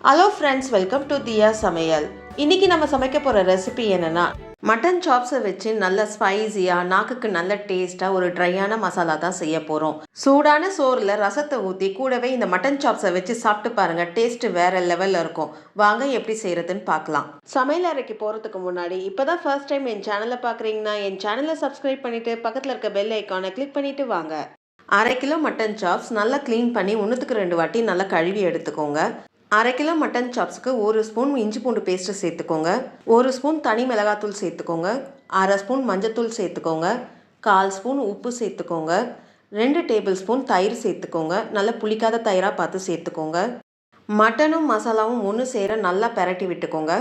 Hello friends, welcome to தியா சமையல். இன்றைக்கி நம்ம சமைக்க போகிற ரெசிபி என்னென்னா, மட்டன் சாப்ஸை வச்சு நல்ல ஸ்பைஸியாக, நாக்குக்கு நல்ல டேஸ்ட்டாக ஒரு ட்ரையான மசாலா தான் செய்ய போகிறோம். சூடான சோறில் ரசத்தை ஊற்றி கூடவே இந்த மட்டன் சாப்ஸை வச்சு சாப்பிட்டு பாருங்கள். டேஸ்ட்டு வேறு லெவலில் இருக்கும். வாங்க எப்படி செய்கிறதுன்னு பார்க்கலாம். சமையல் அறைக்கு போகிறதுக்கு முன்னாடி இப்போ தான் ஃபர்ஸ்ட் டைம் என் சேனலை பார்க்குறீங்கன்னா என் சேனலை சப்ஸ்கிரைப் பண்ணிவிட்டு பக்கத்தில் இருக்க பெல் ஐக்கானை கிளிக் பண்ணிவிட்டு வாங்க. 1/2 கிலோ மட்டன் சாப்ஸ் நல்லா க்ளீன் பண்ணி 1க்கு 2 வாட்டி நல்லா கழுவி எடுத்துக்கோங்க. 1/2 கிலோ மட்டன் சாப்ஸுக்கு 1 ஸ்பூன் இஞ்சி பூண்டு பேஸ்ட்டு சேர்த்துக்கோங்க. 1 ஸ்பூன் தனி மிளகாத்தூள் சேர்த்துக்கோங்க. 1/2 ஸ்பூன் மஞ்சத்தூள் சேர்த்துக்கோங்க. 1/4 ஸ்பூன் உப்பு சேர்த்துக்கோங்க. 2 டேபிள் ஸ்பூன் தயிர் சேர்த்துக்கோங்க. நல்லா புளிக்காத தயிராக பார்த்து சேர்த்துக்கோங்க. மட்டனும் மசாலாவும் ஒன்று சேர நல்லா பெரட்டி விட்டுக்கோங்க.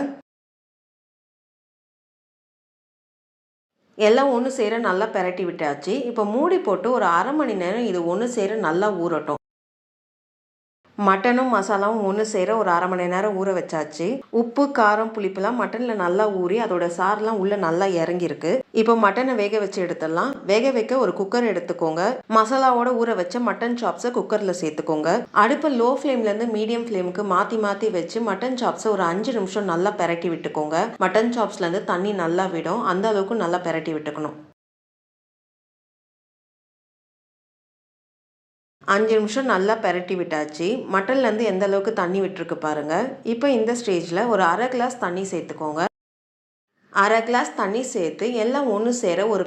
எல்லாம் ஒன்று சேர நல்லா பெரட்டி விட்டாச்சு. இப்போ மூடி போட்டு ஒரு 1/2 மணி நேரம் இது ஒன்று சேர நல்லா ஊறட்டும். மட்டனும் மசாலாவும் ஒன்று சேர ஒரு 1/2 மணி நேரம் ஊற வச்சாச்சு. உப்பு, காரம், புளிப்புலாம் மட்டனில் நல்லா ஊறி அதோட சாரெலாம் உள்ளே நல்லா இறங்கியிருக்கு. இப்போ மட்டனை வேக வச்சு எடுத்துடலாம். வேக வைக்க ஒரு குக்கர் எடுத்துக்கோங்க. மசாலாவோட ஊற வச்ச மட்டன் சாப்ஸை குக்கரில் சேர்த்துக்கோங்க. அடுப்பை லோ ஃப்ளேம்லேருந்து மீடியம் ஃப்ளேமுக்கு மாற்றி மாற்றி வச்சு மட்டன் சாப்ஸை ஒரு 5 நிமிஷம் நல்லா பெரட்டி விட்டுக்கோங்க. மட்டன் சாப்ஸ்லேருந்து தண்ணி நல்லா விடும். அந்த அளவுக்கு நல்லா பெரட்டி விட்டுக்கணும். 5 நிமிஷம் நல்லா பெரட்டி விட்டாச்சு. மட்டன்லேருந்து எந்த அளவுக்கு தண்ணி விட்டுருக்கு பாருங்கள். இப்போ இந்த ஸ்டேஜில் ஒரு 1/2 கிளாஸ் தண்ணி சேர்த்துக்கோங்க. 1/2 கிளாஸ் தண்ணி சேர்த்து எல்லாம் ஒன்று சேர ஒரு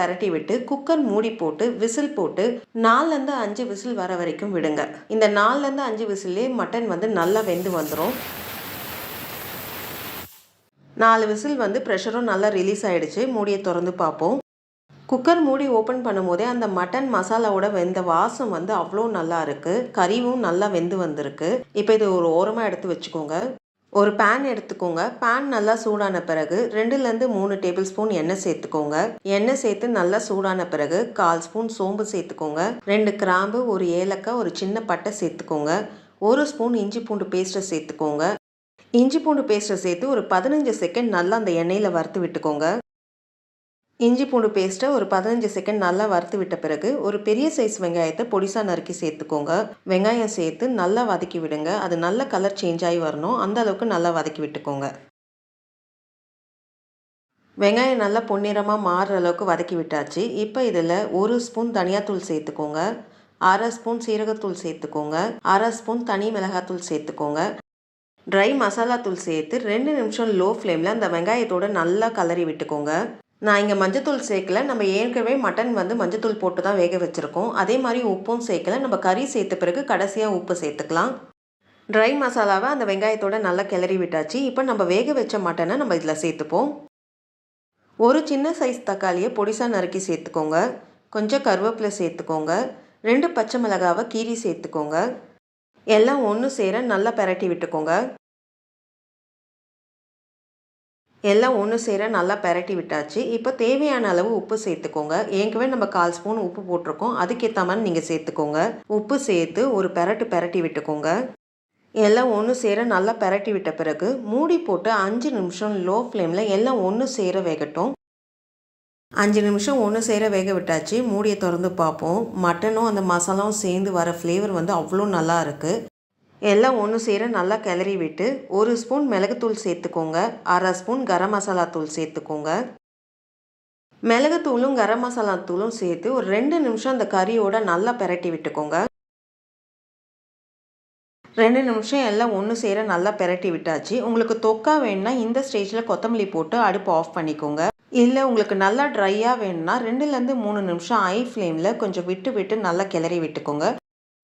பெரட்டி விட்டு குக்கர் மூடி போட்டு விசில் போட்டு 4லேருந்து 5 விசில் வர வரைக்கும் விடுங்க. இந்த 4லேருந்து 5 விசிலே மட்டன் நல்லா வெந்து வந்துடும். 4 விசில் ப்ரெஷரும் நல்லா ரிலீஸ் ஆகிடுச்சு. மூடியை திறந்து பார்ப்போம். குக்கர் மூடி ஓப்பன் பண்ணும் போதே அந்த மட்டன் மசாலாவோட வெந்த வாசம் அவ்வளோ நல்லா இருக்குது. கறியும் நல்லா வெந்து வந்திருக்கு. இப்போ இது ஒரு ஓரமாக எடுத்து வச்சுக்கோங்க. ஒரு பேன் எடுத்துக்கோங்க. பேன் நல்லா சூடான பிறகு 2லேருந்து 3 டேபிள் ஸ்பூன் எண்ணெய் சேர்த்துக்கோங்க. எண்ணெய் சேர்த்து நல்லா சூடான பிறகு 1/4 ஸ்பூன் சோம்பு சேர்த்துக்கோங்க. 2 கிராம்பு, ஒரு ஏலக்காய், ஒரு சின்ன பட்டை சேர்த்துக்கோங்க. 1 ஸ்பூன் இஞ்சி பூண்டு பேஸ்ட்டை சேர்த்துக்கோங்க. இஞ்சி பூண்டு பேஸ்ட்டை சேர்த்து ஒரு 15 செகண்ட் நல்லா அந்த எண்ணெயில் வறுத்து விட்டுக்கோங்க. இஞ்சி பூண்டு பேஸ்ட்டை ஒரு 15 செகண்ட் நல்லா வறுத்து விட்ட பிறகு ஒரு பெரிய சைஸ் வெங்காயத்தை பொடிசாக நறுக்கி சேர்த்துக்கோங்க. வெங்காயம் சேர்த்து நல்லா வதக்கி விடுங்க. அது நல்ல கலர் சேஞ்ச் ஆகி வரணும். அந்த அளவுக்கு நல்லா வதக்கி விட்டுக்கோங்க. வெங்காயம் நல்லா பொன்னிறமாக மாறுற அளவுக்கு வதக்கி விட்டாச்சு. இப்போ இதில் 1 ஸ்பூன் தனியாத்தூள் சேர்த்துக்கோங்க. 1/2 ஸ்பூன் சீரகத்தூள் சேர்த்துக்கோங்க. 1/2 ஸ்பூன் தனி மிளகாத்தூள் சேர்த்துக்கோங்க. ட்ரை மசாலா தூள் சேர்த்து 2 நிமிஷம் லோ ஃப்ளேமில் அந்த வெங்காயத்தோடு நல்லா கலரி விட்டுக்கோங்க. நான் இங்கே மஞ்சத்தூள் சேர்க்கல. நம்ம ஏற்கனவே மட்டன் மஞ்சத்தூள் போட்டு தான் வேக வச்சுருக்கோம். அதே மாதிரி உப்பும் சேர்க்கல. நம்ம கறி சேர்த்த பிறகு கடைசியாக உப்பு சேர்த்துக்கலாம். ட்ரை மசாலாவை அந்த வெங்காயத்தோடு நல்லா கிளறி விட்டாச்சு. இப்போ நம்ம வேக வச்ச மட்டனை நம்ம இதில் சேர்த்துப்போம். ஒரு சின்ன சைஸ் தக்காளியை பொடிசாக நறுக்கி சேர்த்துக்கோங்க. கொஞ்சம் கருவேப்பிலை சேர்த்துக்கோங்க. 2 பச்சை மிளகாவை கீரி சேர்த்துக்கோங்க. எல்லாம் ஒன்று சேர நல்லா பெரட்டி விட்டுக்கோங்க. எல்லாம் ஒன்று சேர நல்லா பெரட்டி விட்டாச்சு. இப்போ தேவையான அளவு உப்பு சேர்த்துக்கோங்க. ஏற்கனவே நம்ம 1/4 ஸ்பூன் உப்பு போட்டிருக்கோம். அதுக்கேற்ற மாதிரி நீங்கள் சேர்த்துக்கோங்க. உப்பு சேர்த்து ஒரு பெரட்டி விட்டுக்கோங்க. எல்லாம் ஒன்று சேர நல்லா பெரட்டி விட்ட பிறகு மூடி போட்டு 5 நிமிஷம் லோ ஃப்ளேமில் எல்லாம் ஒன்று சேர வேகட்டும். 5 நிமிஷம் ஒன்று சேர வேக விட்டாச்சு. மூடியை திறந்து பார்ப்போம். மட்டனும் அந்த மசாலாவும் சேர்ந்து வர ஃப்ளேவர் அவ்வளோ நல்லா இருக்குது. எல்லாம் ஒன்று சேர நல்லா கிளறி விட்டு 1 ஸ்பூன் மிளகுத்தூள் சேர்த்துக்கோங்க. 1/2 ஸ்பூன் கரம் மசாலா தூள் சேர்த்துக்கோங்க. மிளகுத்தூளும் கரம் மசாலா தூளும் சேர்த்து ஒரு 2 நிமிஷம் அந்த கறியோட நல்லா பெரட்டி விட்டுக்கோங்க. 2 நிமிஷம் எல்லாம் ஒன்று சேர நல்லா பெரட்டி விட்டாச்சு. உங்களுக்கு தொக்கா வேணும்னா இந்த ஸ்டேஜில் கொத்தமல்லி போட்டு அடுப்பு ஆஃப் பண்ணிக்கோங்க. இல்லை உங்களுக்கு நல்லா ட்ரையாக வேணும்னா 2லேருந்து 3 நிமிஷம் ஹை ஃப்ளேமில் கொஞ்சம் விட்டு நல்லா கிளறி விட்டுக்கோங்க.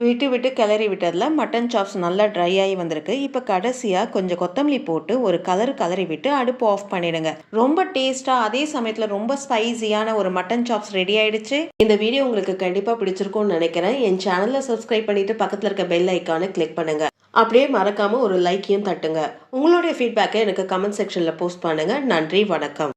விட்டு கிளறி விட்டதில் மட்டன் சாப்ஸ் நல்லா ட்ரை ஆகி வந்திருக்கு. இப்போ கடைசியாக கொஞ்சம் கொத்தமல்லி போட்டு ஒரு கலரி விட்டு அடுப்பு ஆஃப் பண்ணிடுங்க. ரொம்ப டேஸ்ட்டாக அதே சமயத்தில் ரொம்ப ஸ்பைசியான ஒரு மட்டன் சாப்ஸ் ரெடி ஆயிடுச்சு. இந்த வீடியோ உங்களுக்கு கண்டிப்பாக பிடிச்சிருக்கும்னு நினைக்கிறேன். என் சேனலை சப்ஸ்கிரைப் பண்ணிட்டு பக்கத்தில் இருக்க பெல் ஐக்கானை கிளிக் பண்ணுங்க. அப்படியே மறக்காமல் ஒரு லைக்கையும் தட்டுங்க. உங்களுடைய ஃபீட்பேக்கை எனக்கு கமெண்ட் செக்ஷனில் போஸ்ட் பண்ணுங்க. நன்றி, வணக்கம்.